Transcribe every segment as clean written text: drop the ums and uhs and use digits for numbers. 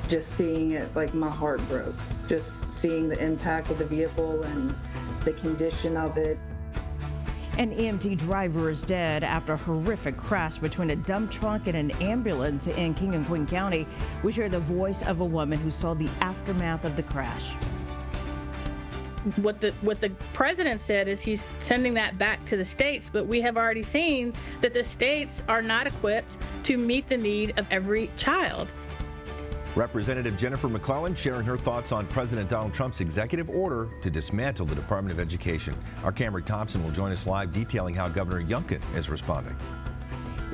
just seeing it, like my heart broke. Just seeing the impact of the vehicle and the condition of it. An EMT driver is dead after a horrific crash between a dump truck and an ambulance in King and Queen County. We share the voice of a woman who saw the aftermath of the crash. What the president said is he's sending that back to the states, but we have already seen that the states are not equipped to meet the need of every child. Representative Jennifer McClellan sharing her thoughts on President Donald Trump's executive order to dismantle the Department of Education. Our Cameron Thompson will join us live detailing how Governor Youngkin is responding.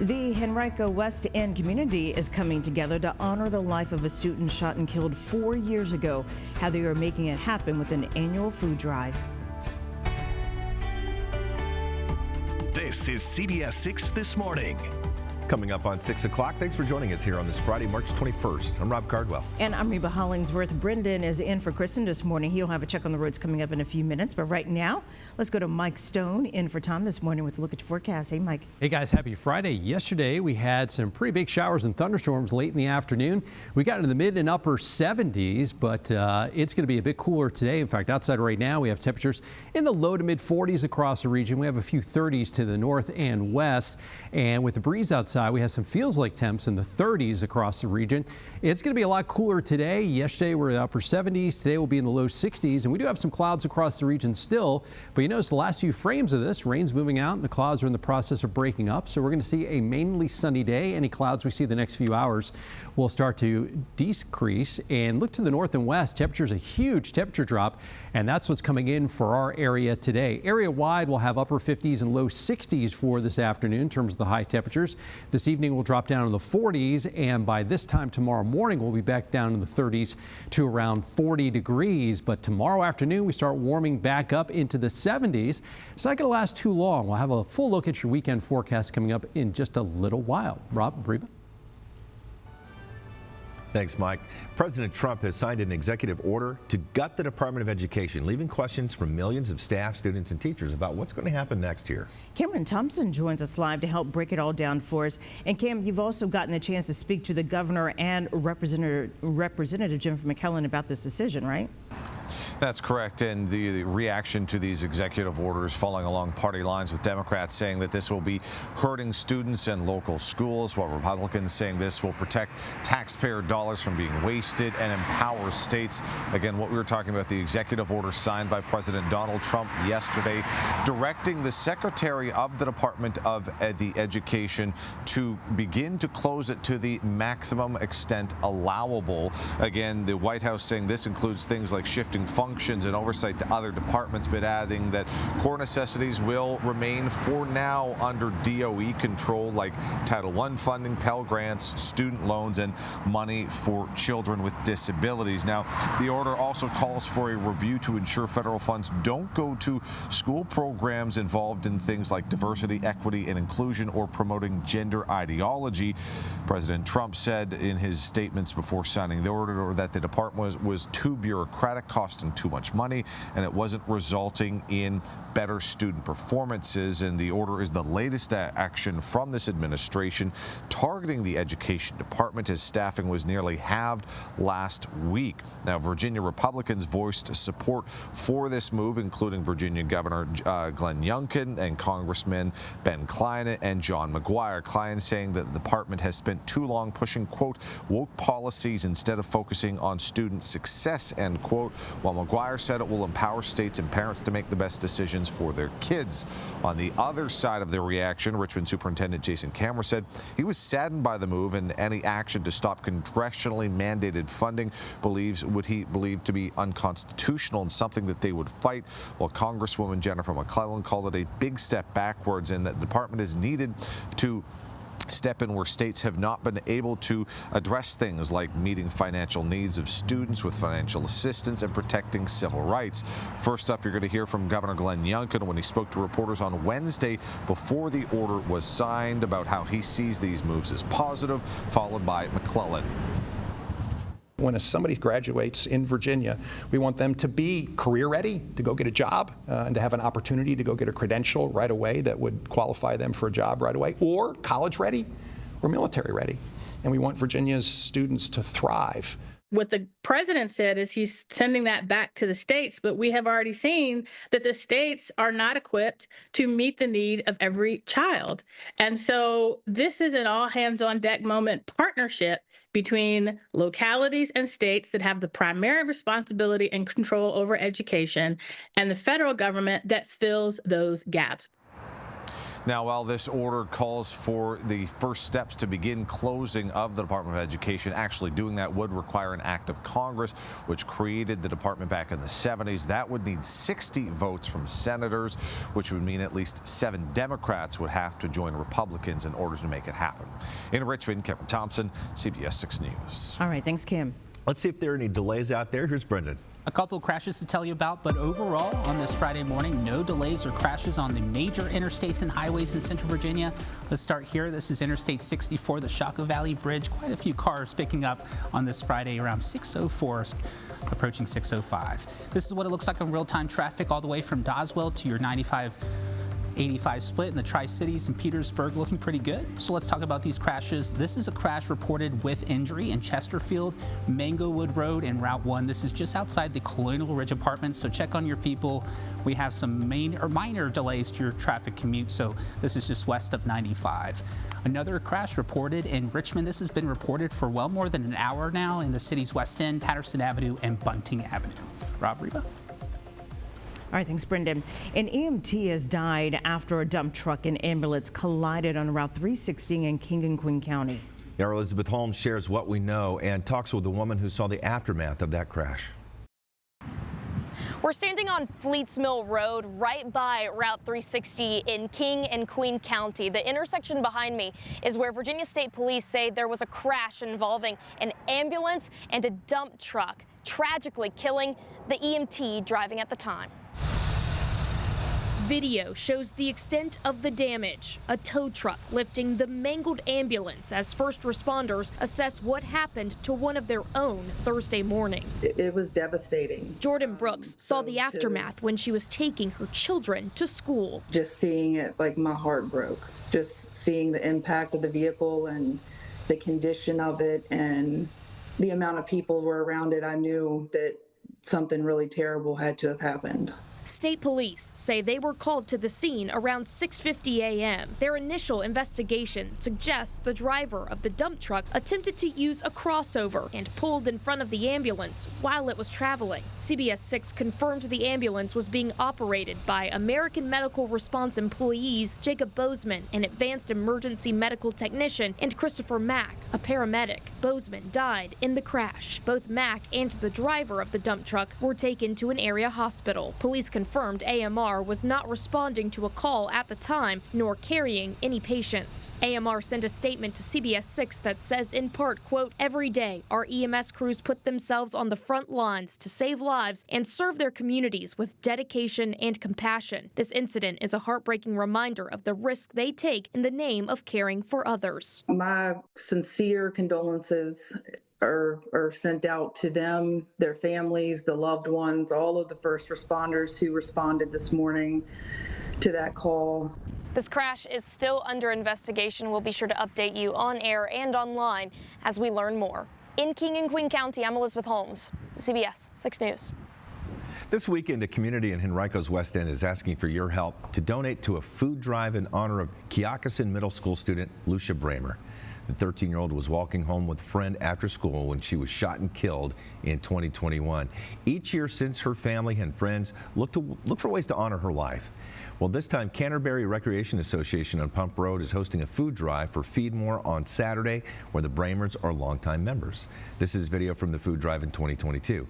The Henrico West End community is coming together to honor the life of a student shot and killed 4 years ago. How they are making it happen with an annual food drive. This is CBS 6 This Morning. Coming up on 6 o'clock. Thanks for joining us here on this Friday, March 21st. I'm Rob Cardwell. And I'm Reba Hollingsworth. Brendan is in for Kristen this morning. He'll have a check on the roads coming up in a few minutes. But right now, let's go to Mike Stone in for Tom this morning with a look at your forecast. Hey, Mike. Hey, guys. Happy Friday. Yesterday, we had some pretty big showers and thunderstorms late in the afternoon. We got into the mid and upper 70s, but it's going to be a bit cooler today. In fact, outside right now, we have temperatures in the low to mid 40s across the region. We have a few 30s to the north and west. And with the breeze outside, we have some feels like temps in the 30s across the region. It's going to be a lot cooler today. Yesterday, we're in the upper 70s. Today, we'll be in the low 60s. And we do have some clouds across the region still. But you notice the last few frames of this, rain's moving out and the clouds are in the process of breaking up. So we're going to see a mainly sunny day. Any clouds we see the next few hours will start to decrease. And look to the north and west. Temperatures a huge temperature drop. And that's what's coming in for our area today. Area wide, we'll have upper 50s and low 60s for this afternoon in terms of the high temperatures. This evening, will drop down in the 40s, and by this time tomorrow morning, we'll be back down in the 30s to around 40 degrees. But tomorrow afternoon, we start warming back up into the 70s. It's not going to last too long. We'll have a full look at your weekend forecast coming up in just a little while. Rob, Reba? Thanks, Mike. President Trump has signed an executive order to gut the Department of Education, leaving questions from millions of staff, students, and teachers about what's going to happen next year. Cameron Thompson joins us live to help break it all down for us. And Cam, you've also gotten the chance to speak to the governor and Representative Jennifer McClellan about this decision, right? That's correct. And the reaction to these executive orders falling along party lines, with Democrats saying that this will be hurting students and local schools, while Republicans saying this will protect taxpayer dollars from being wasted and empower states. Again, what we were talking about, the executive order signed by President Donald Trump yesterday, directing the Secretary of the Department of Education to begin to close it to the maximum extent allowable. Again, the White House saying this includes things like shifting functions and oversight to other departments, but adding that core necessities will remain for now under DOE control, like Title I funding, Pell Grants, student loans, and money for children with disabilities. Now, the order also calls for a review to ensure federal funds don't go to school programs involved in things like diversity, equity, and inclusion, or promoting gender ideology. President Trump said in his statements before signing the order that the department was too bureaucratic, costing too much money, and it wasn't resulting in better student performances. And the order is the latest action from this administration targeting the education department, as staffing was nearly halved last week. Now, Virginia Republicans voiced support for this move, including Virginia Governor Glenn Youngkin and Congressman Ben Cline and John McGuire. Cline saying that the department has spent too long pushing, quote, woke policies instead of focusing on student success, end quote, while McGuire said it will empower states and parents to make the best decisions for their kids. On the other side of the reaction, Richmond Superintendent Jason Kammer said he was saddened by the move, and any action to stop congressionally mandated funding would he believe to be unconstitutional and something that they would fight, while Congresswoman Jennifer McClellan called it a big step backwards, and that the department is needed to step in where states have not been able to address things like meeting financial needs of students with financial assistance and protecting civil rights. First up, you're going to hear from Governor Glenn Youngkin when he spoke to reporters on Wednesday before the order was signed about how he sees these moves as positive, followed by McClellan. When somebody graduates in Virginia, we want them to be career ready, to go get a job, and to have an opportunity to go get a credential right away that would qualify them for a job right away, or college ready or military ready. And we want Virginia's students to thrive. what the president said is he's sending that back to the states, but we have already seen that the states are not equipped to meet the need of every child. And so this is an all hands on deck moment partnership between localities and states that have the primary responsibility and control over education, and the federal government that fills those gaps. Now, while this order calls for the first steps to begin closing of the Department of Education, actually doing that would require an act of Congress, which created the department back in the 70s. That would need 60 votes from senators, which would mean at least 7 Democrats would have to join Republicans in order to make it happen. In Richmond, Cameron Thompson, CBS 6 News. All right, thanks, Kim. Let's see if there are any delays out there. Here's Brendan. A couple of crashes to tell you about, but overall on this Friday morning, no delays or crashes on the major interstates and highways in Central Virginia. Let's start here. This is Interstate 64, the Chaco Valley Bridge. Quite a few cars picking up on this Friday around 6:04, approaching 6:05. This is what it looks like on real-time traffic all the way from Doswell to your 95-85 split in the Tri-Cities and Petersburg, looking pretty good. So let's talk about these crashes. This is a crash reported with injury in Chesterfield, Manglewood Road, and Route 1. This is just outside the Colonial Ridge Apartments, so check on your people. We have some minor delays to your traffic commute, so this is just west of 95. Another crash reported in Richmond. This has been reported for well more than an hour now in the city's West End, Patterson Avenue, and Bunting Avenue. Rob, Reba. All right, thanks, Brendan. An EMT has died after a dump truck and ambulance collided on Route 360 in King and Queen County. Our Elizabeth Holmes shares what we know and talks with the woman who saw the aftermath of that crash. We're standing on Fleets Mill Road right by Route 360 in King and Queen County. The intersection behind me is where Virginia State Police say there was a crash involving an ambulance and a dump truck, tragically killing the EMT driving at the time. Video shows the extent of the damage. A tow truck lifting the mangled ambulance as first responders assess what happened to one of their own Thursday morning. It was devastating. Jordan Brooks saw the aftermath when she was taking her children to school. Just seeing it, like, my heart broke. Just seeing the impact of the vehicle and the condition of it and the amount of people were around it, I knew that something really terrible had to have happened. State police say they were called to the scene around 6:50 a.m. Their initial investigation suggests the driver of the dump truck attempted to use a crossover and pulled in front of the ambulance while it was traveling. CBS 6 confirmed the ambulance was being operated by American Medical Response employees Jacob Bozeman, an advanced emergency medical technician, and Christopher Mack, a paramedic. Bozeman died in the crash. Both Mack and the driver of the dump truck were taken to an area hospital. Police confirmed AMR was not responding to a call at the time, nor carrying any patients. AMR sent a statement to CBS 6 that says in part, quote, "Every day, our EMS crews put themselves on the front lines to save lives and serve their communities with dedication and compassion. This incident is a heartbreaking reminder of the risk they take in the name of caring for others." My sincere condolences are sent out to them, their families, the loved ones, all of the first responders who responded this morning to that call. This crash is still under investigation. We'll be sure to update you on air and online as we learn more. In King and Queen County, I'm Elizabeth Holmes, CBS 6 News. This weekend, a community in Henrico's West End is asking for your help to donate to a food drive in honor of Keokasin Middle School student Lucia Bramer. The 13-year-old was walking home with a friend after school when she was shot and killed in 2021. Each year since, her family and friends look for ways to honor her life. Well, this time, Canterbury Recreation Association on Pump Road is hosting a food drive for Feed More on Saturday, where the Bramers are longtime members. This is video from the food drive in 2022.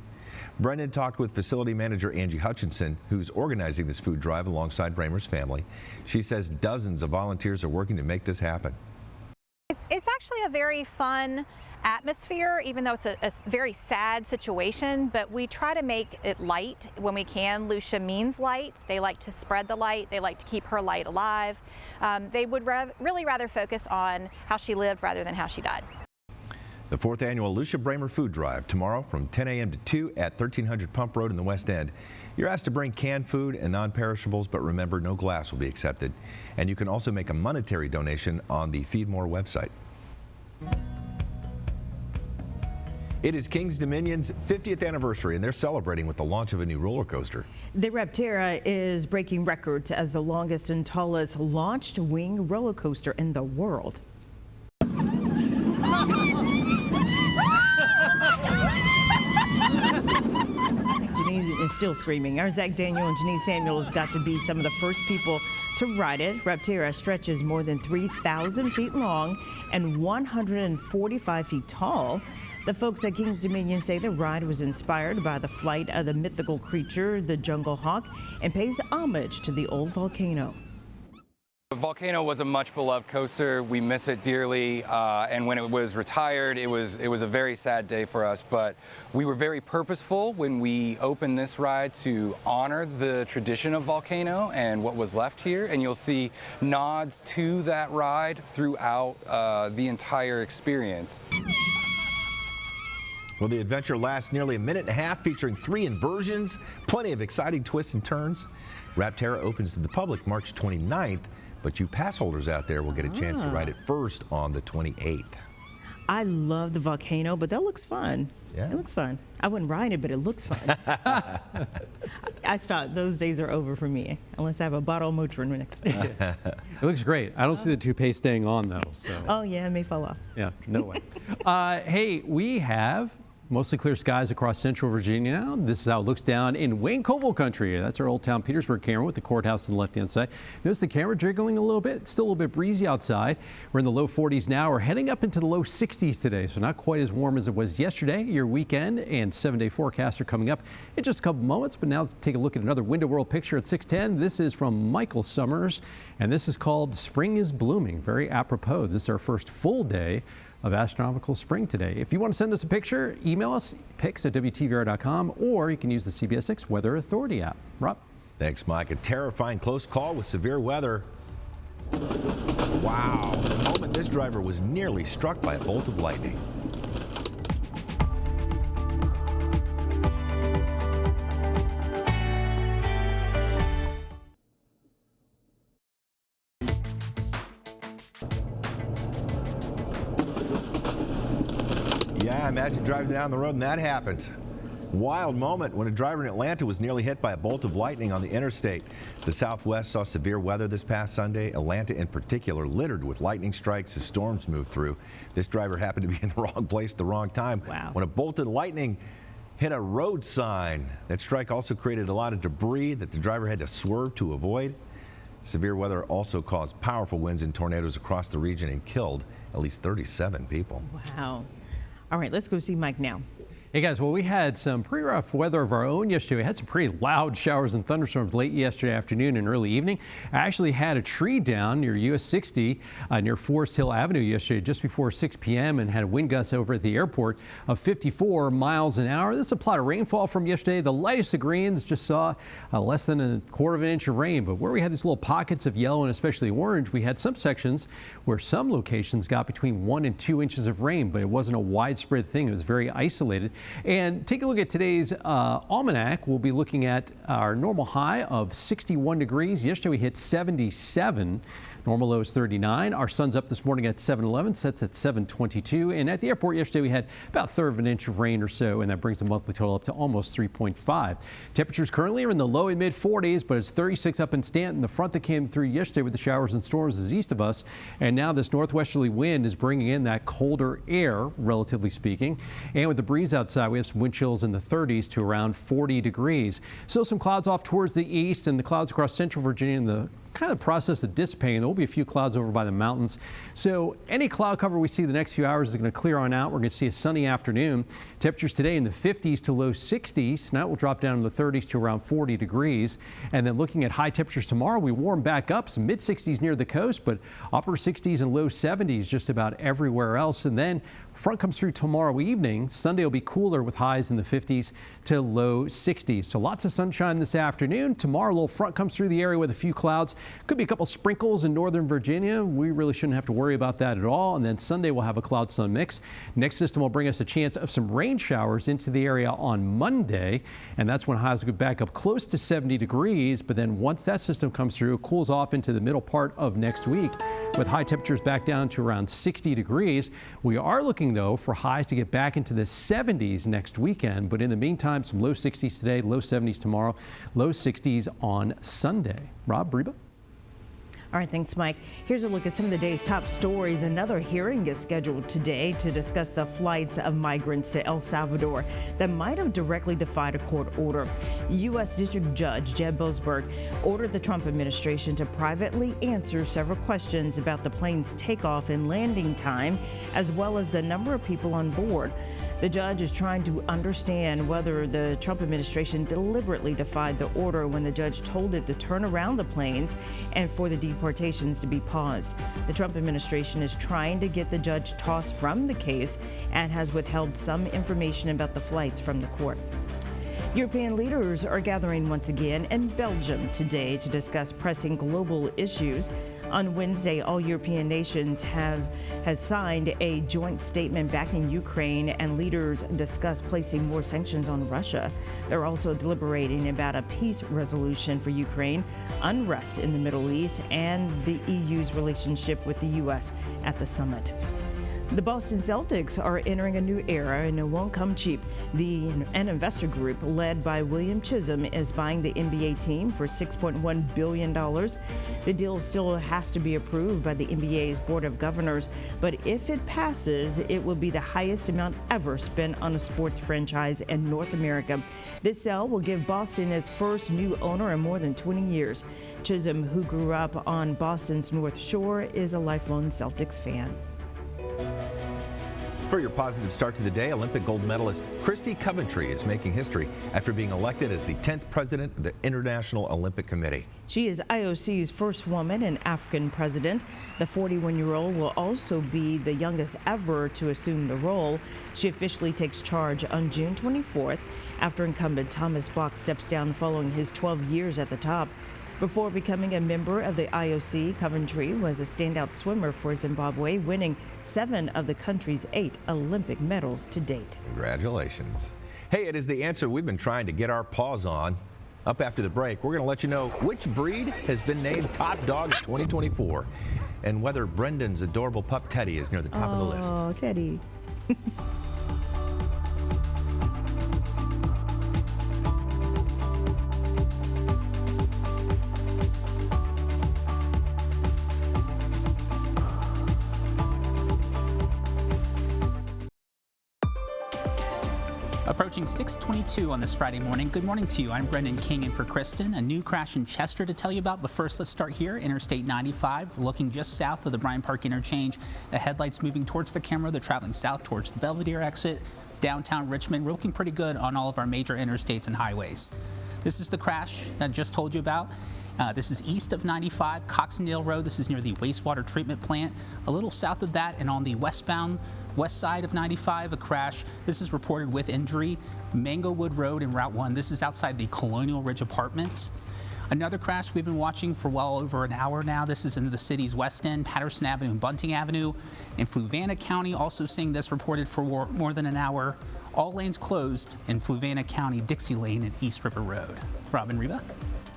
Brendan talked with facility manager Angie Hutchinson, who's organizing this food drive alongside Bramer's family. She says dozens of volunteers are working to make this happen. It's actually a very fun atmosphere, even though it's a very sad situation, but we try to make it light when we can. Lucia means light. They like to spread the light. They like to keep her light alive. They would really rather focus on how she lived rather than how she died. The 4th annual Lucia Bramer Food Drive tomorrow from 10 a.m. to 2 at 1300 Pump Road in the West End. You're asked to bring canned food and non-perishables, but remember, no glass will be accepted. And you can also make a monetary donation on the Feed More website. It is Kings Dominion's 50th anniversary, and they're celebrating with the launch of a new roller coaster. The Raptera is breaking records as the longest and tallest launched wing roller coaster in the world. Janine is still screaming. Our Zach Daniel and Janine Samuels got to be some of the first people to ride it. Raptera stretches more than 3,000 feet long and 145 feet tall. The folks at Kings Dominion say the ride was inspired by the flight of the mythical creature, the jungle hawk, and pays homage to the old volcano. The Volcano was a much beloved coaster. We miss it dearly, and when it was retired, it was a very sad day for us. But we were very purposeful when we opened this ride to honor the tradition of Volcano and what was left here. And you'll see nods to that ride throughout the entire experience. Well, the adventure lasts nearly a minute and a half, featuring 3 inversions, plenty of exciting twists and turns. Raptera opens to the public March 29th, but you pass holders out there will get a chance to ride it first on the 28th. I love the Volcano, but that looks fun. Yeah. It looks fun. I wouldn't ride it, but it looks fun. I thought those days are over for me, unless I have a bottle of Motrin next to me. It looks great. I don't see the toupee staying on, though. So. Oh, yeah, it may fall off. Yeah, no way. Hey, we have mostly clear skies across central Virginia now. This is how it looks down in Wayne Colville country. That's our Old Town Petersburg camera with the courthouse on the left-hand side. Notice the camera jiggling a little bit. It's still a little bit breezy outside. We're in the low 40s now. We're heading up into the low 60s today, so not quite as warm as it was yesterday. Your weekend and 7-day forecasts are coming up in just a couple moments. But now let's take a look at another Window World picture at 6:10. This is from Michael Summers, and this is called Spring is Blooming. Very apropos. This is our first full day of astronomical spring today. If you want to send us a picture, email us, pics@WTVR.com, or you can use the CBS 6 Weather Authority app. Rob? Thanks, Mike. A terrifying close call with severe weather. Wow. The moment this driver was nearly struck by a bolt of lightning. Yeah, imagine driving down the road and that happens. Wild moment when a driver in Atlanta was nearly hit by a bolt of lightning on the interstate. The Southwest saw severe weather this past Sunday. Atlanta in particular littered with lightning strikes as storms moved through. This driver happened to be in the wrong place at the wrong time. Wow. When a bolt of lightning hit a road sign. That strike also created a lot of debris that the driver had to swerve to avoid. Severe weather also caused powerful winds and tornadoes across the region and killed at least 37 people. Wow. All right, let's go see Mike now. Hey guys, well, we had some pretty rough weather of our own yesterday. We had some pretty loud showers and thunderstorms late yesterday afternoon and early evening. I actually had a tree down near US 60 near Forest Hill Avenue yesterday just before 6 p.m. and had a wind gust over at the airport of 54 miles an hour. This is a plot of rainfall from yesterday. The lightest of greens just saw less than a quarter of an inch of rain, but where we had these little pockets of yellow and especially orange, we had some sections where some locations got between 1 and 2 inches of rain, but it wasn't a widespread thing. It was very isolated. And take a look at today's almanac. We'll be looking at our normal high of 61 degrees. Yesterday we hit 77. Normal low is 39. Our sun's up this morning at 7:11, sets at 7:22. And at the airport yesterday we had about a third of an inch of rain or so, and that brings the monthly total up to almost 3.5. Temperatures currently are in the low and mid 40s, but it's 36 up in Stanton. The front that came through yesterday with the showers and storms is east of us, and now this northwesterly wind is bringing in that colder air, relatively speaking. And with the breeze outside, we have some wind chills in the 30s to around 40 degrees. Still some clouds off towards the east, and the clouds across central Virginia and the kind of process of dissipating. There will be a few clouds over by the mountains. So any cloud cover we see the next few hours is going to clear on out. We're going to see a sunny afternoon. Temperatures today in the 50s to low 60s. Tonight will drop down in the 30s to around 40 degrees. And then looking at high temperatures tomorrow, we warm back up, some mid 60s near the coast, but upper 60s and low 70s just about everywhere else. And then front comes through tomorrow evening. Sunday will be cooler with highs in the 50s to low 60s. So lots of sunshine this afternoon. Tomorrow, a little front comes through the area with a few clouds. Could be a couple sprinkles in northern Virginia. We really shouldn't have to worry about that at all. And then Sunday we'll have a cloud sun mix. Next system will bring us a chance of some rain showers into the area on Monday. And that's when highs will get back up close to 70 degrees. But then once that system comes through, it cools off into the middle part of next week. with high temperatures back down to around 60 degrees. We are looking, though, for highs to get back into the 70s next weekend. But in the meantime, some low 60s today, low 70s tomorrow, low 60s on Sunday. Rob, Reba? All right, thanks, Mike. Here's a look at some of the day's top stories. Another hearing is scheduled today to discuss the flights of migrants to El Salvador that might have directly defied a court order. U.S. District Judge Jeb Boasberg ordered the Trump administration to privately answer several questions about the plane's takeoff and landing time, as well as the number of people on board. The judge is trying to understand whether the Trump administration deliberately defied the order when the judge told it to turn around the planes and for the deportations to be paused. The Trump administration is trying to get the judge tossed from the case and has withheld some information about the flights from the court. European leaders are gathering once again in Belgium today to discuss pressing global issues. On Wednesday, all European nations had signed a joint statement backing Ukraine, and leaders discussed placing more sanctions on Russia. They're also deliberating about a peace resolution for Ukraine, unrest in the Middle East, and the EU's relationship with the U.S. at the summit. The Boston Celtics are entering a new era, and it won't come cheap. An investor group led by William Chisholm is buying the NBA team for $6.1 billion. The deal still has to be approved by the NBA's Board of Governors, but if it passes, it will be the highest amount ever spent on a sports franchise in North America. This sale will give Boston its first new owner in more than 20 years. Chisholm, who grew up on Boston's North Shore, is a lifelong Celtics fan. For your positive start to the day, Olympic gold medalist Christy Coventry is making history after being elected as the 10th president of the International Olympic Committee. She is IOC's first woman and African president. The 41-year-old will also be the youngest ever to assume the role. She officially takes charge on June 24th after incumbent Thomas Bach steps down following his 12 years at the top. Before becoming a member of the IOC, Coventry was a standout swimmer for Zimbabwe, winning 7 of the country's 8 Olympic medals to date. Congratulations. Hey, it is the answer we've been trying to get our paws on. Up after the break, we're going to let you know which breed has been named Top Dog 2024 and whether Brendan's adorable pup Teddy is near the top of the list. Oh, Teddy. Approaching 6:22 on this Friday morning. Good morning to you. I'm Brendan King in for Kristen. A new crash in Chester to tell you about, but first let's start here. Interstate 95, looking just south of the Bryant Park interchange. The headlights moving towards the camera. They're traveling south towards the Belvedere exit. Downtown Richmond, we're looking pretty good on all of our major interstates and highways. This is the crash that I just told you about. This is east of 95, Coxondale Road. This is near the wastewater treatment plant. A little south of that and on the west side of 95, a crash. This is reported with injury. Manglewood Road and Route 1. This is outside the Colonial Ridge Apartments. Another crash we've been watching for well over an hour now. This is in the city's west end, Patterson Avenue and Bunting Avenue. In Fluvanna County, also seeing this reported for more than an hour. All lanes closed in Fluvanna County, Dixie Lane and East River Road. Robin, Reba?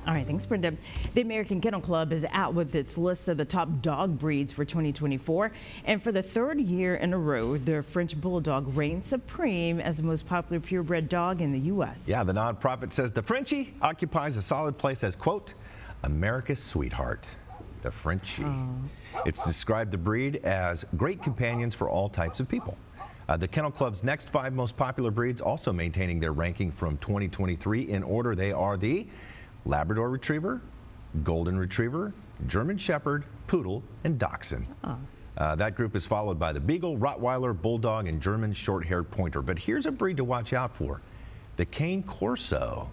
All right, thanks, Brenda. The American Kennel Club is out with its list of the top dog breeds for 2024. And for the 3rd year in a row, the French Bulldog reigns supreme as the most popular purebred dog in the U.S. Yeah, the nonprofit says the Frenchie occupies a solid place as, quote, America's sweetheart. The Frenchie. It's described the breed as great companions for all types of people. The Kennel Club's next 5 most popular breeds also maintaining their ranking from 2023 in order. They are the Labrador Retriever, Golden Retriever, German Shepherd, Poodle, and Dachshund. That group is followed by the Beagle, Rottweiler, Bulldog, and German Short-Haired Pointer. But here's a breed to watch out for, the Cane Corso.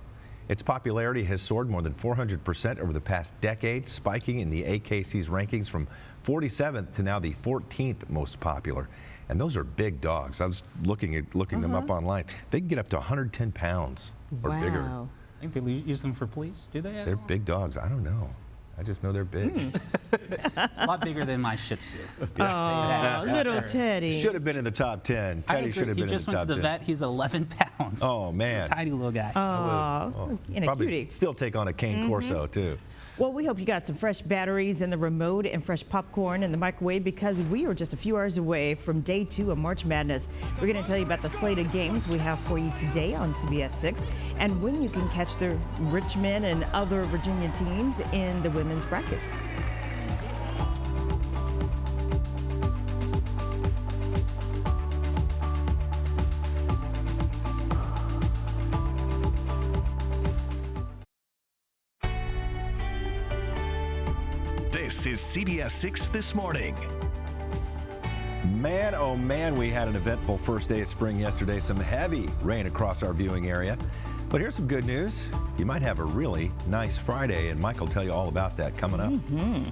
Its popularity has soared more than 400% over the past decade, spiking in the AKC's rankings from 47th to now the 14th most popular. And those are big dogs. I was looking them up online. They can get up to 110 pounds or bigger. I think they use them for police, do they? They're big dogs. I don't know. I just know they're big. A lot bigger than my Shih Tzu. Oh, little Teddy. Should have been in the top 10. Teddy should have been in the top 10. He just went to the vet. He's 11 pounds. Oh, man. Tiny little guy. Oh, and a probably cutie. still take on a cane Corso, too. Well, we hope you got some fresh batteries in the remote and fresh popcorn in the microwave, because we are just a few hours away from day 2 of March Madness. We're going to tell you about the slate of games we have for you today on CBS 6 and when you can catch the Richmond and other Virginia teams in the women's brackets. This is CBS 6 This Morning. Man, oh man, we had an eventful first day of spring yesterday. Some heavy rain across our viewing area. But here's some good news. You might have a really nice Friday, and Mike will tell you all about that coming up.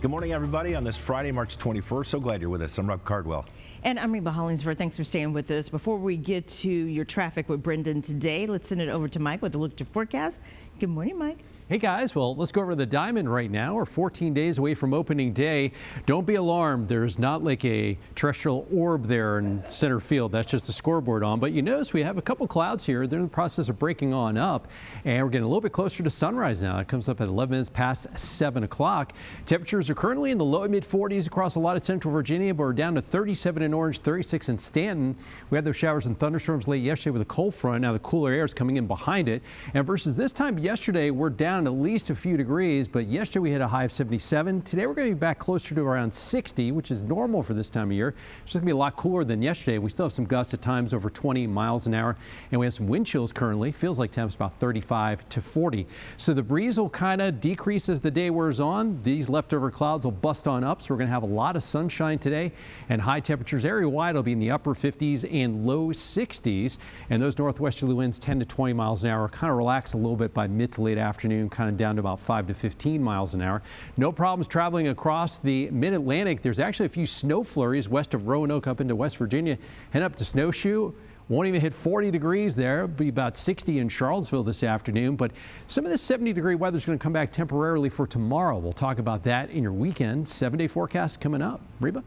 Good morning, everybody, on this Friday, March 21st. So glad you're with us. I'm Rob Cardwell. And I'm Reba Hollingsworth. Thanks for staying with us. Before we get to your traffic with Brendan today, let's send it over to Mike with a look to forecast. Good morning, Mike. Hey guys, well, let's go over to the Diamond right now. We're 14 days away from opening day. Don't be alarmed. There's not like a terrestrial orb there in center field. That's just the scoreboard on. But you notice we have a couple clouds here. They're in the process of breaking on up, and we're getting a little bit closer to sunrise now. It comes up at 11 minutes past 7 o'clock. Temperatures are currently in the low mid 40s across a lot of central Virginia, but we're down to 37 in Orange, 36 in Stanton. We had those showers and thunderstorms late yesterday with a cold front. Now the cooler air is coming in behind it. And versus this time yesterday, we're down at least a few degrees, but yesterday we hit a high of 77. Today we're going to be back closer to around 60, which is normal for this time of year. It's going to be a lot cooler than yesterday. We still have some gusts at times over 20 miles an hour, and we have some wind chills currently. Feels like temps about 35 to 40. So the breeze will kind of decrease as the day wears on. These leftover clouds will bust on up, so we're going to have a lot of sunshine today, and high temperatures area-wide will be in the upper 50s and low 60s, and those northwesterly winds 10 to 20 miles an hour kind of relax a little bit by mid to late afternoon, kind of down to about 5 to 15 miles an hour. No problems traveling across the mid-Atlantic. There's actually a few snow flurries west of Roanoke up into West Virginia. Head up to Snowshoe. Won't even hit 40 degrees there. It'll be about 60 in Charlottesville this afternoon. But some of this 70-degree weather is going to come back temporarily for tomorrow. We'll talk about that in your weekend. 7-day forecast coming up. Reba?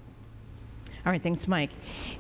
All right, thanks, Mike.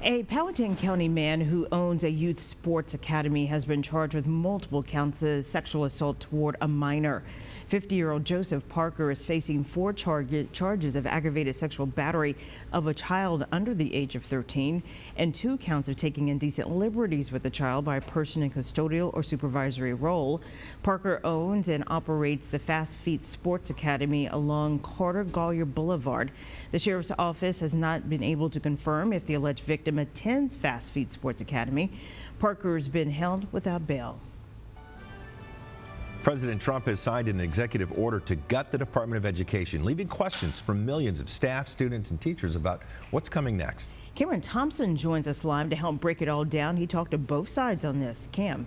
A Powhatan County man who owns a youth sports academy has been charged with multiple counts of sexual assault toward a minor. 50-year-old Joseph Parker is facing 4 charges of aggravated sexual battery of a child under the age of 13 and 2 counts of taking indecent liberties with a child by a person in custodial or supervisory role. Parker owns and operates the Fast Feet Sports Academy along Carter Gollier Boulevard. The sheriff's office has not been able to confirm if the alleged victim attends Fast Feet Sports Academy. Parker's been held without bail. President Trump has signed an executive order to gut the Department of Education, leaving questions from millions of staff, students, and teachers about what's coming next. Cameron Thompson joins us live to help break it all down. He talked to both sides on this. Cam.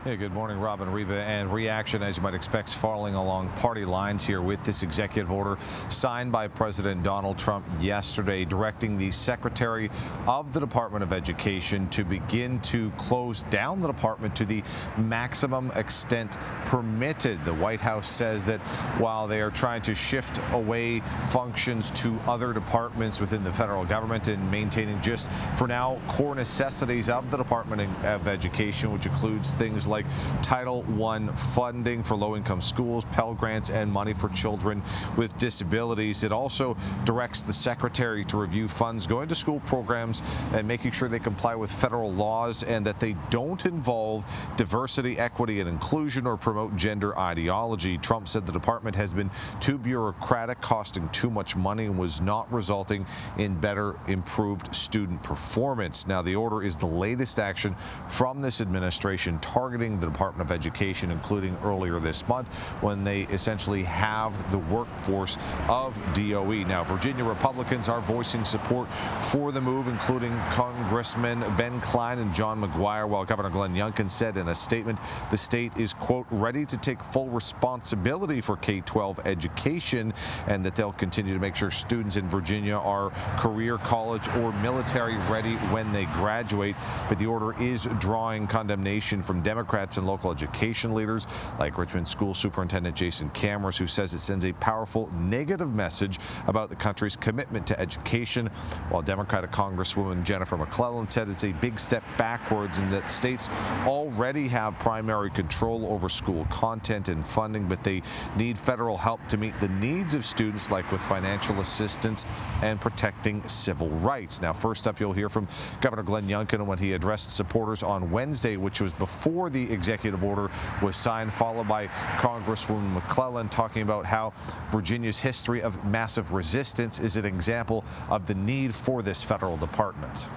Hey, good morning, Rob and Reba. And reaction, as you might expect, falling along party lines here with this executive order signed by President Donald Trump yesterday, directing the Secretary of the Department of Education to begin to close down the department to the maximum extent permitted. The White House says that while they are trying to shift away functions to other departments within the federal government and maintaining just, for now, core necessities of the Department of Education, which includes things like Title I funding for low-income schools, Pell Grants, and money for children with disabilities. It also directs the Secretary to review funds going to school programs and making sure they comply with federal laws and that they don't involve diversity, equity, and inclusion or promote gender ideology. Trump said the department has been too bureaucratic, costing too much money, and was not resulting in better, improved student performance. Now, the order is the latest action from this administration targeting the Department of Education, including earlier this month when they essentially halved the workforce of DOE. Now, Virginia Republicans are voicing support for the move, including Congressman Ben Cline and John McGuire, while Governor Glenn Youngkin said in a statement the state is, quote, ready to take full responsibility for K-12 education and that they'll continue to make sure students in Virginia are career, college, or military ready when they graduate. But the order is drawing condemnation from Democrats Democrats and local education leaders like Richmond School Superintendent Jason Cameras, who says it sends a powerful negative message about the country's commitment to education, while Democratic Congresswoman Jennifer McClellan said it's a big step backwards and that states already have primary control over school content and funding, but they need federal help to meet the needs of students, like with financial assistance and protecting civil rights. Now, first up, you'll hear from Governor Glenn Youngkin when he addressed supporters on Wednesday, which was before the executive order was signed, followed by Congresswoman McClellan talking about how Virginia's history of massive resistance is an example of the need for this federal department.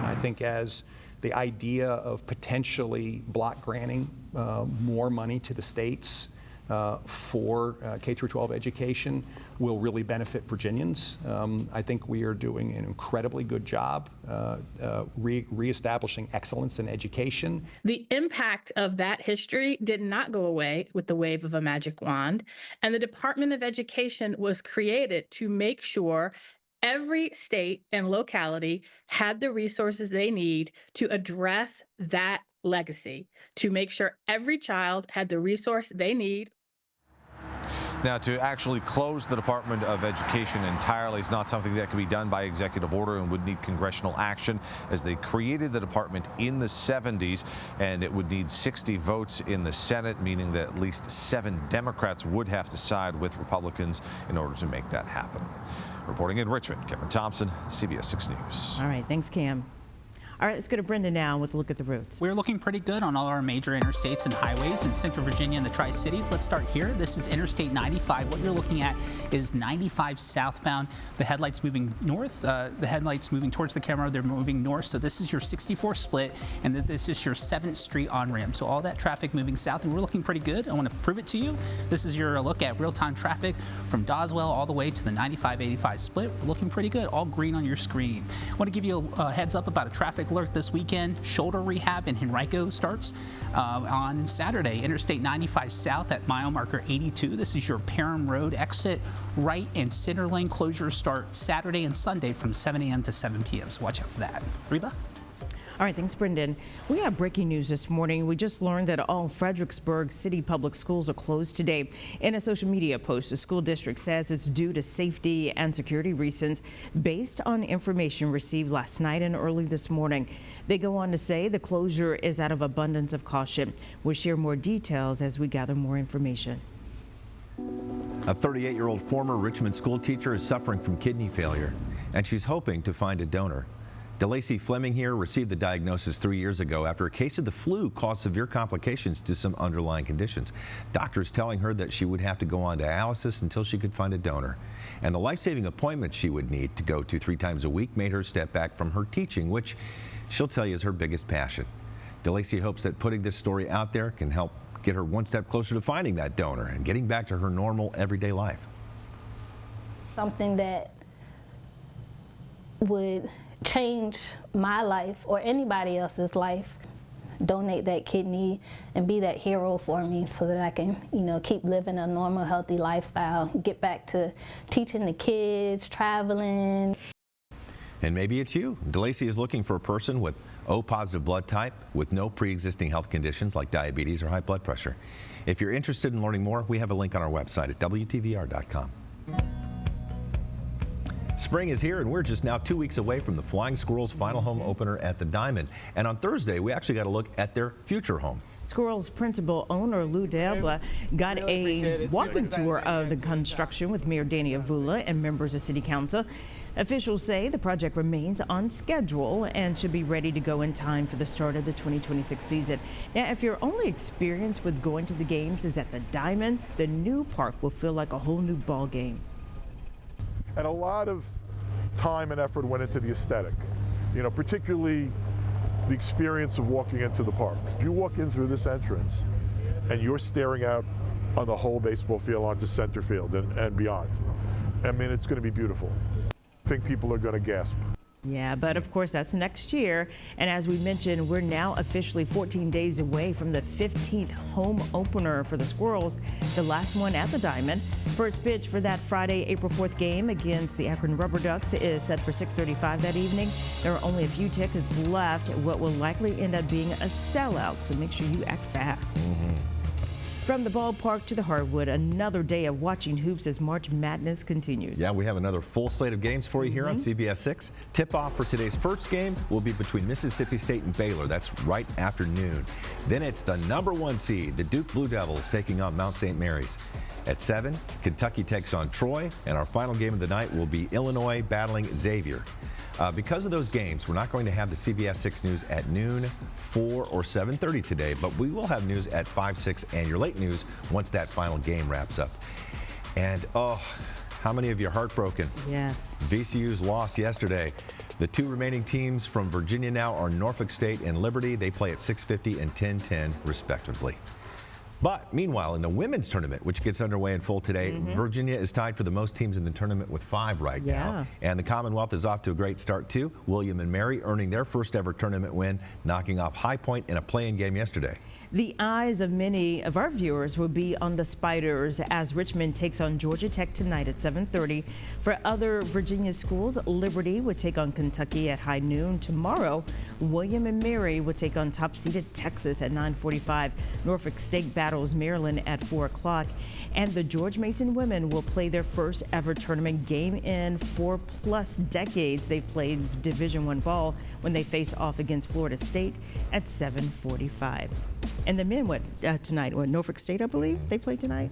I think as the idea of potentially block granting more money to the states for K-12 education will really benefit Virginians. I think we are doing an incredibly good job reestablishing excellence in education. The impact of that history did not go away with the wave of a magic wand, and the Department of Education was created to make sure every state and locality had the resources they need to address that legacy, to make sure every child had the resource they need. Now, to actually close the Department of Education entirely is not something that can be done by executive order and would need congressional action, as they created the department in the 70s, and it would need 60 votes in the Senate, meaning that at least 7 Democrats would have to side with Republicans in order to make that happen. Reporting in Richmond, Kevin Thompson, CBS 6 News. All right, thanks, Cam. All right, let's go to Brenda now with a look at the roads. We're looking pretty good on all our major interstates and highways in Central Virginia and the Tri-Cities. Let's start here. This is Interstate 95. What you're looking at is 95 southbound. The headlights moving north. The headlights moving towards the camera. They're moving north. So this is your 64 split, and this is your 7th Street on-ramp. So all that traffic moving south, and we're looking pretty good. I want to prove it to you. This is your look at real-time traffic from Doswell all the way to the 95-85 split. We're looking pretty good. All green on your screen. I want to give you a heads up about a traffic alert this weekend. Shoulder rehab in Henrico starts on Saturday. Interstate 95 south at mile marker 82. This is your Parham Road exit. Right and center lane closures start Saturday and Sunday from 7 a.m. to 7 p.m. So watch out for that. Reba? All right, thanks, Brendan. We have breaking news this morning. We just learned that all Fredericksburg City Public Schools are closed today. In a social media post, the school district says it's due to safety and security reasons based on information received last night and early this morning. They go on to say the closure is out of abundance of caution. We'll share more details as we gather more information. A 38-year-old former Richmond school teacher is suffering from kidney failure, and she's hoping to find a donor. DeLacy Fleming here received the diagnosis 3 years ago after a case of the flu caused severe complications to some underlying conditions. Doctors telling her that she would have to go on dialysis until she could find a donor. And the life-saving appointment she would need to go to 3 times a week made her step back from her teaching, which she'll tell you is her biggest passion. DeLacy hopes that putting this story out there can help get her one step closer to finding that donor and getting back to her normal everyday life. Something that would change my life or anybody else's life. Donate that kidney and be that hero for me so that I can, keep living a normal, healthy lifestyle, get back to teaching the kids, traveling. And maybe it's you. DeLacy is looking for a person with O-positive blood type with no pre-existing health conditions like diabetes or high blood pressure. If you're interested in learning more, we have a link on our website at WTVR.com. Spring is here, and we're just now 2 weeks away from the Flying Squirrels' final home opener at the Diamond. And on Thursday, we actually got a look at their future home. Squirrels principal owner Lou Diabla got a walking tour of the construction with Mayor Danny Avula and members of City Council. Officials say the project remains on schedule and should be ready to go in time for the start of the 2026 season. Now, if your only experience with going to the games is at the Diamond, the new park will feel like a whole new ball game. And a lot of time and effort went into the aesthetic, particularly the experience of walking into the park. If you walk in through this entrance and you're staring out on the whole baseball field onto center field and beyond, I mean, it's going to be beautiful. I think people are going to gasp. Yeah, but of course that's next year. And as we mentioned, we're now officially 14 days away from the 15th home opener for the Squirrels, the last one at the Diamond. First pitch for that Friday, April 4th game against the Akron Rubber Ducks is set for 6:35 that evening. There are only a few tickets left, what will likely end up being a sellout, so make sure you act fast. From the ballpark to the hardwood, another day of watching hoops as March Madness continues. Yeah, we have another full slate of games for you here on CBS 6. Tip-off for today's first game will be between Mississippi State and Baylor. That's right after noon. Then it's the #1 seed, the Duke Blue Devils, taking on Mount St. Mary's. At 7, Kentucky takes on Troy, and our final game of the night will be Illinois battling Xavier. Because of those games, we're not going to have the CBS 6 news at noon, 4, or 7:30 today, but we will have news at 5, 6, and your late news once that final game wraps up. And, oh, how many of you are heartbroken? Yes. VCU's loss yesterday. The two remaining teams from Virginia now are Norfolk State and Liberty. They play at 6:50 and 10:10, respectively. But meanwhile, in the women's tournament, which gets underway in full today, Virginia is tied for the most teams in the tournament with 5 right now. And the Commonwealth is off to a great start, too. William and Mary earning their first ever tournament win, knocking off High Point in a play-in game yesterday. The eyes of many of our viewers will be on the Spiders as Richmond takes on Georgia Tech tonight at 7:30. For other Virginia schools, Liberty would take on Kentucky at high noon. Tomorrow, William and Mary would take on top-seeded Texas at 9:45. Norfolk State battles Maryland at 4 o'clock. And the George Mason women will play their first ever tournament game in 4+ decades. They've played Division I ball when they face off against Florida State at 7:45. And the men, tonight? Norfolk State, I believe, they play tonight?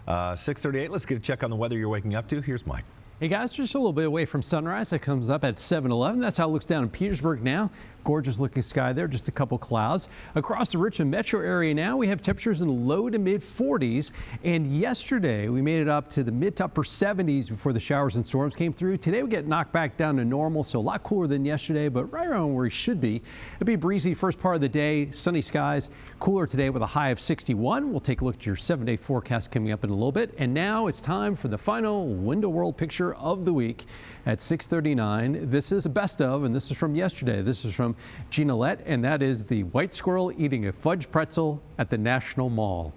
6:38, let's get a check on the weather you're waking up to. Here's Mike. Hey guys, just a little bit away from sunrise. That comes up at 7:11. That's how it looks down in Petersburg now. Gorgeous looking sky there, just a couple clouds. Across the Richmond metro area now, we have temperatures in the low to mid 40s. And yesterday, we made it up to the mid to upper 70s before the showers and storms came through. Today, we get knocked back down to normal, so a lot cooler than yesterday, but right around where we should be. It'll be breezy first part of the day, sunny skies, cooler today with a high of 61. We'll take a look at your 7-day forecast coming up in a little bit. And now it's time for the final Window World picture of the week at 6:39. This is a best of, and this is from yesterday. This is from Gina Lett, and that is the white squirrel eating a fudge pretzel at the National Mall.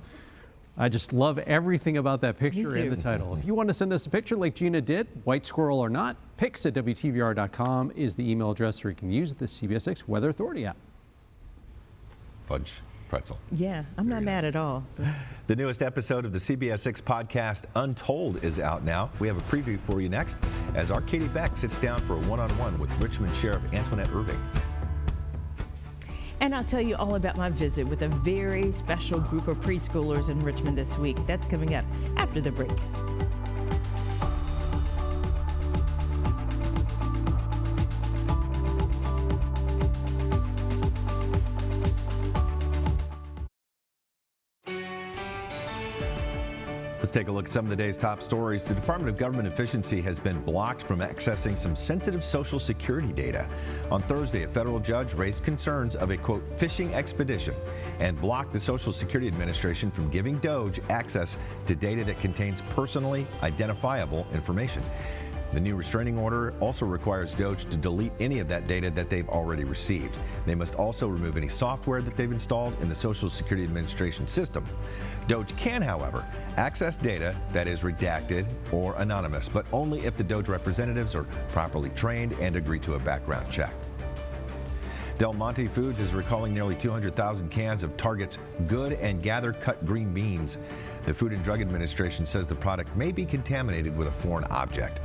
I just love everything about that picture and the title. If you want to send us a picture like Gina did, white squirrel or not, pics@WTVR.com is the email address, or you can use the CBS 6 Weather Authority app. Fudge pretzel. Yeah, I'm not mad at all. The newest episode of the CBS 6 podcast, Untold, is out now. We have a preview for you next as our Katie Beck sits down for a one-on-one with Richmond Sheriff Antoinette Irving. And I'll tell you all about my visit with a very special group of preschoolers in Richmond this week. That's coming up after the break. Let's take a look at some of the day's top stories. The Department of Government Efficiency has been blocked from accessing some sensitive Social Security data. On Thursday, a federal judge raised concerns of a, quote, phishing expedition and blocked the Social Security Administration from giving DOJ access to data that contains personally identifiable information. The new restraining order also requires DOJ to delete any of that data that they've already received. They must also remove any software that they've installed in the Social Security Administration system. DOJ can, however, access data that is redacted or anonymous, but only if the DOJ representatives are properly trained and agree to a background check. Del Monte Foods is recalling nearly 200,000 cans of Target's Good and Gather cut green beans. The Food and Drug Administration says the product may be contaminated with a foreign object.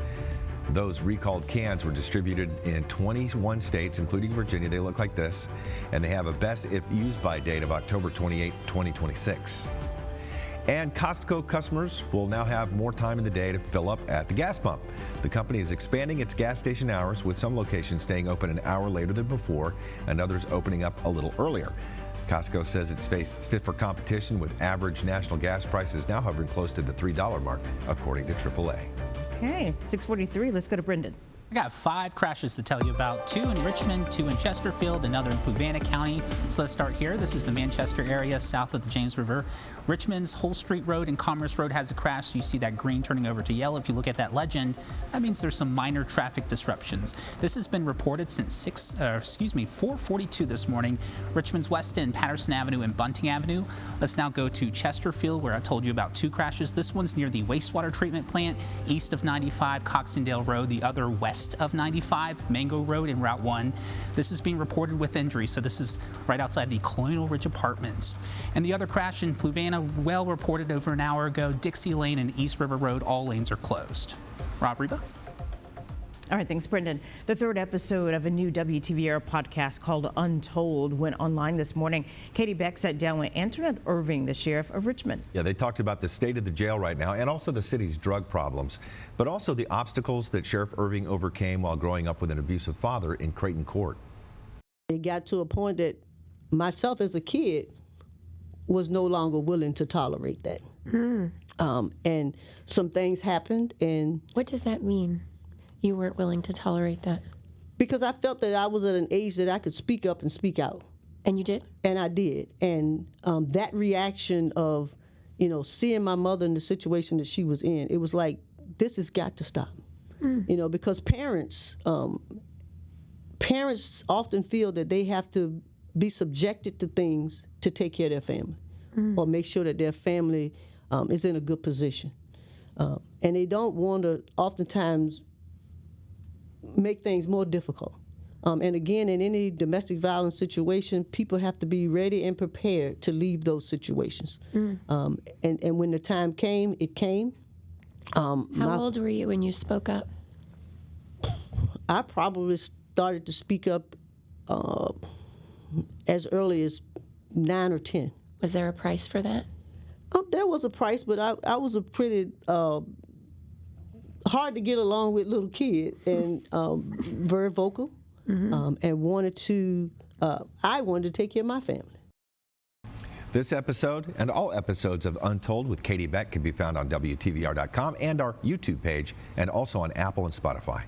Those recalled cans were distributed in 21 states, including Virginia. They look like this, and they have a best if used by date of October 28, 2026. And Costco customers will now have more time in the day to fill up at the gas pump. The company is expanding its gas station hours, with some locations staying open an hour later than before and others opening up a little earlier. Costco says it's faced stiffer competition, with average national gas prices now hovering close to the $3 mark, according to AAA. Okay, 6:43. Let's go to Brendan. I got 5 crashes to tell you about, 2 in Richmond, 2 in Chesterfield, another in Fluvanna County. So let's start here. This is the Manchester area south of the James River. Richmond's Whole Street Road and Commerce Road has a crash. So you see that green turning over to yellow. If you look at that legend, that means there's some minor traffic disruptions. This has been reported since 4:42 this morning. Richmond's West End, Patterson Avenue, and Bunting Avenue. Let's now go to Chesterfield, where I told you about 2 crashes. This one's near the wastewater treatment plant, east of 95, Coxondale Road. The other west of 95, Mango Road and Route 1. This is being reported with injury, so this is right outside the Colonial Ridge Apartments. And the other crash in Fluvanna, well reported over an hour ago, Dixie Lane and East River Road, all lanes are closed. Rob, Reba? All right, thanks, Brendan. The 3rd episode of a new WTVR podcast called Untold went online this morning. Katie Beck sat down with Antoinette Irving, the sheriff of Richmond. Yeah, they talked about the state of the jail right now and also the city's drug problems, but also the obstacles that Sheriff Irving overcame while growing up with an abusive father in Creighton Court. It got to a point that myself as a kid was no longer willing to tolerate that. And some things happened. And what does that mean? You weren't willing to tolerate that? Because I felt that I was at an age that I could speak up and speak out. And you did? And I did. And that reaction of, seeing my mother in the situation that she was in, it was like, this has got to stop. Because parents often feel that they have to be subjected to things to take care of their family or make sure that their family is in a good position. And they don't want to oftentimes make things more difficult. And again, in any domestic violence situation, people have to be ready and prepared to leave those situations. And when the time came, it came. How old were you when you spoke up? I probably started to speak up as early as 9 or 10. Was there a price for that? There was a price, but I was a pretty hard to get along with little kid and very vocal, and I wanted to take care of my family. This episode and all episodes of Untold with Katie Beck can be found on WTVR.com and our YouTube page, and also on Apple and Spotify.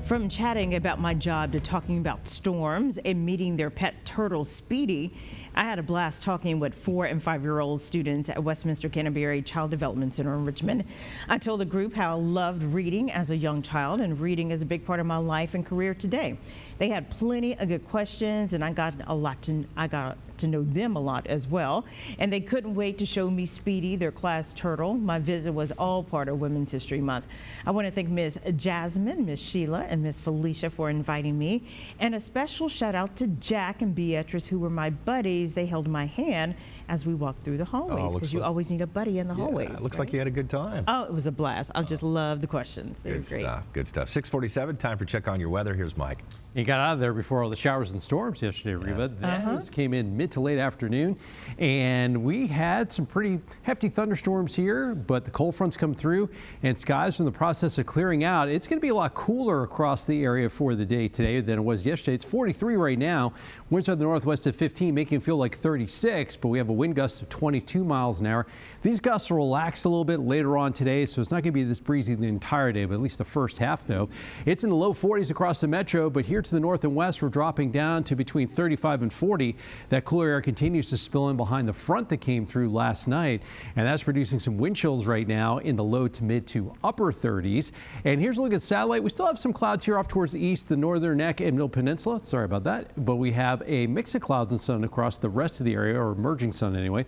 From chatting about my job to talking about storms and meeting their pet turtle, Speedy, I had a blast talking with 4- and 5-year-old students at Westminster Canterbury Child Development Center in Richmond. I told the group how I loved reading as a young child, and reading is a big part of my life and career today. They had plenty of good questions, and I got to know them a lot as well. And they couldn't wait to show me Speedy, their class turtle. My visit was all part of Women's History Month. I want to thank Ms. Jasmine, Ms. Sheila, and Ms. Felicia for inviting me. And a special shout out to Jack and Beatrice, who were my buddies. They held my hand as we walked through the hallways, because you always need a buddy in the hallways. It looks like you had a good time. Oh, it was a blast. I just love the questions. They were great. Good stuff. 6:47, time for Check on Your Weather. Here's Mike. You got out of there before all the showers and storms yesterday, Reba. That came in mid to late afternoon, and we had some pretty hefty thunderstorms here, but the cold fronts come through, and skies are in the process of clearing out. It's going to be a lot cooler across the area for the day today than it was yesterday. It's 43 right now. Winds are the northwest at 15, making it feel like 36, but we have a wind gust of 22 miles an hour. These gusts will relax a little bit later on today, so it's not going to be this breezy the entire day, but at least the first half, though. It's in the low 40s across the metro, but here to the north and west, we're dropping down to between 35 and 40. That cooler air continues to spill in behind the front that came through last night, and that's producing some wind chills right now in the low to mid to upper 30s. And here's a look at satellite. We still have some clouds here off towards the east, the northern neck and middle peninsula. Sorry about that. But we have a mix of clouds and sun across the rest of the area, or emerging sun anyway.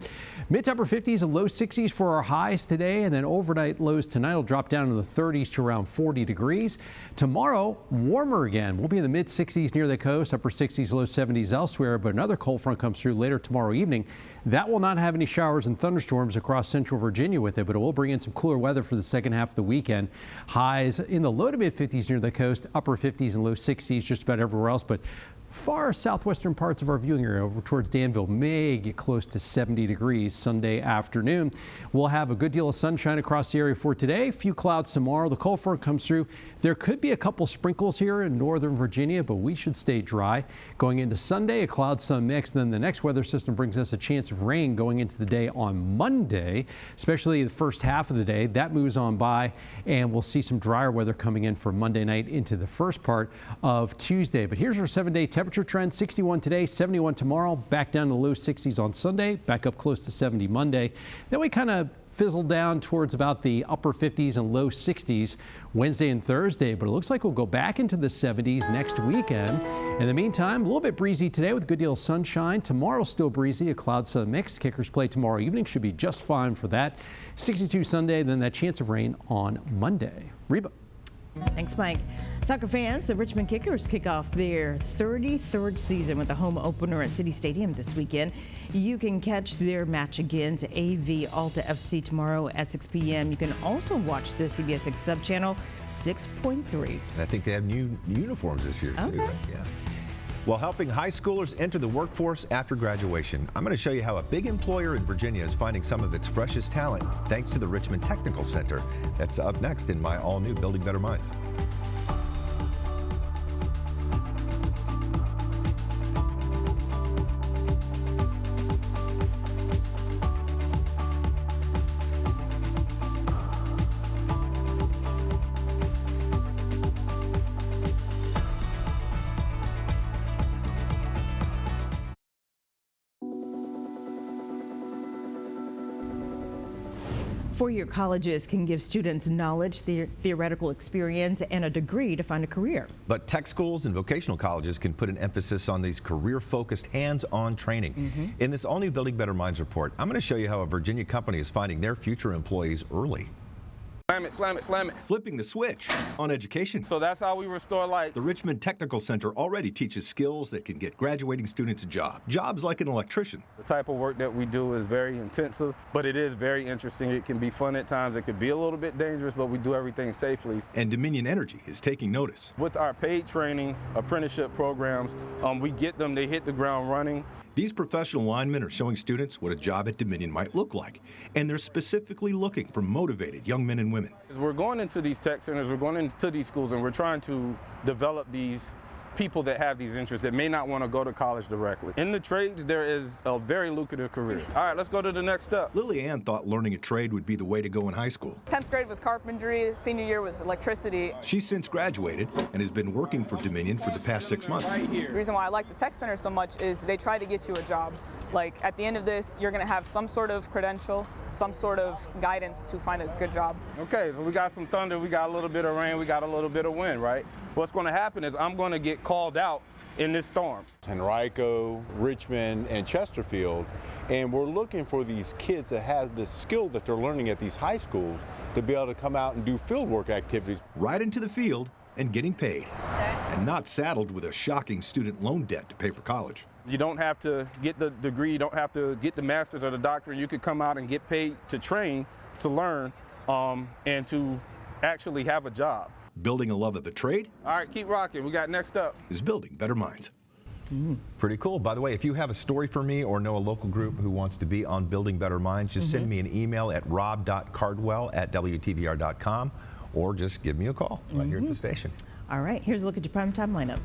Mid to upper 50s and low 60s for our highs today, and then overnight lows tonight will drop down to the 30s to around 40 degrees. Tomorrow, warmer again. We'll be in the mid 60s near the coast, upper 60s, low 70s elsewhere, but another cold front comes through later tomorrow evening. That will not have any showers and thunderstorms across central Virginia with it, but it will bring in some cooler weather for the second half of the weekend. Highs in the low to mid 50s near the coast, upper 50s and low 60s just about everywhere else, but far southwestern parts of our viewing area over towards Danville may get close to 70 degrees Sunday afternoon. We'll have a good deal of sunshine across the area for today. A few clouds tomorrow. The cold front comes through. There could be a couple sprinkles here in northern Virginia, but we should stay dry. Going into Sunday, a cloud-sun mix. Then the next weather system brings us a chance of rain going into the day on Monday, especially the first half of the day. That moves on by, and we'll see some drier weather coming in for Monday night into the first part of Tuesday. But here's our 7-day temperature trend. 61 today, 71 tomorrow, back down to the low 60s on Sunday, back up close to 70 Monday. Then we kind of fizzle down towards about the upper 50s and low 60s Wednesday and Thursday, but it looks like we'll go back into the 70s next weekend. In the meantime, a little bit breezy today with a good deal of sunshine. Tomorrow still breezy, a cloud-sun mix. Kickers play tomorrow evening, should be just fine for that. 62 Sunday, then that chance of rain on Monday. Reba. Thanks, Mike. Soccer fans, the Richmond Kickers kick off their 33rd season with a home opener at City Stadium this weekend. You can catch their match against AV Alta FC tomorrow at 6 p.m. You can also watch the CBS 6 sub-channel 6.3. And I think they have new uniforms this year, too. Okay. Yeah. While helping high schoolers enter the workforce after graduation, I'm going to show you how a big employer in Virginia is finding some of its freshest talent thanks to the Richmond Technical Center. That's up next in my all-new Building Better Minds. Four-year colleges can give students knowledge, theoretical experience, and a degree to find a career. But tech schools and vocational colleges can put an emphasis on these career-focused, hands-on training. In this all-new Building Better Minds report, I'm going to show you how a Virginia company is finding their future employees early. Slam it, slam it, slam it. Flipping the switch on education. So that's how we restore light. The Richmond Technical Center already teaches skills that can get graduating students a job. Jobs like an electrician. The type of work that we do is very intensive, but it is very interesting. It can be fun at times. It can be a little bit dangerous, but we do everything safely. And Dominion Energy is taking notice. With our paid training, apprenticeship programs, we get them, they hit the ground running. These professional linemen are showing students what a job at Dominion might look like, and they're specifically looking for motivated young men and women. We're going into these tech centers, we're going into these schools, and we're trying to develop these people that have these interests that may not want to go to college directly. In the trades, there is a very lucrative career. All right, let's go to the next step. Lily Ann thought learning a trade would be the way to go in high school. 10th grade was carpentry, senior year was electricity. She's since graduated and has been working for Dominion for the past 6 months. The reason why I like the tech center so much is they try to get you a job. Like at the end of this, you're gonna have some sort of credential, some sort of guidance to find a good job. Okay, so we got some thunder, we got a little bit of rain, we got a little bit of wind, right? What's gonna happen is I'm gonna get called out in this storm. Henrico, Richmond, and Chesterfield, and we're looking for these kids that have the skill that they're learning at these high schools to be able to come out and do fieldwork activities. Right into the field and getting paid, and not saddled with a shocking student loan debt to pay for college. You don't have to get the degree, you don't have to get the master's or the doctorate. You could come out and get paid to train, to learn, and to actually have a job. Building a love of the trade. All right, keep rocking. We got next up. Is Building Better Minds. Pretty cool. By the way, if you have a story for me or know a local group who wants to be on Building Better Minds, just send me an email at rob.cardwell@wtvr.com or just give me a call right here at the station. All right, here's a look at your primetime lineup.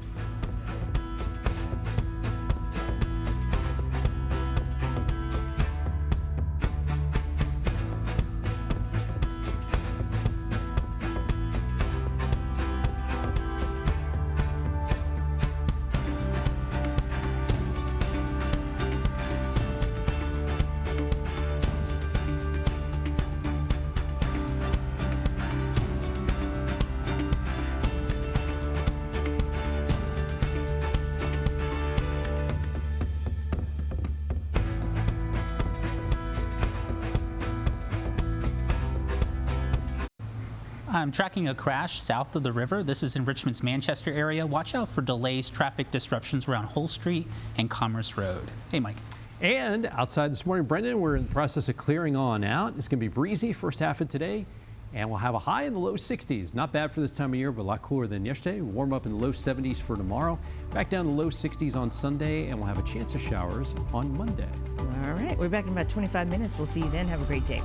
I'm tracking a crash south of the river. This is in Richmond's Manchester area. Watch out for delays, traffic disruptions around Hull Street and Commerce Road. Hey, Mike. And outside this morning, Brendan, we're in the process of clearing on out. It's going to be breezy first half of today. And we'll have a high in the low 60s. Not bad for this time of year, but a lot cooler than yesterday. We'll warm up in the low 70s for tomorrow. Back down to low 60s on Sunday, and we'll have a chance of showers on Monday. All right, we're back in about 25 minutes. We'll see you then. Have a great day.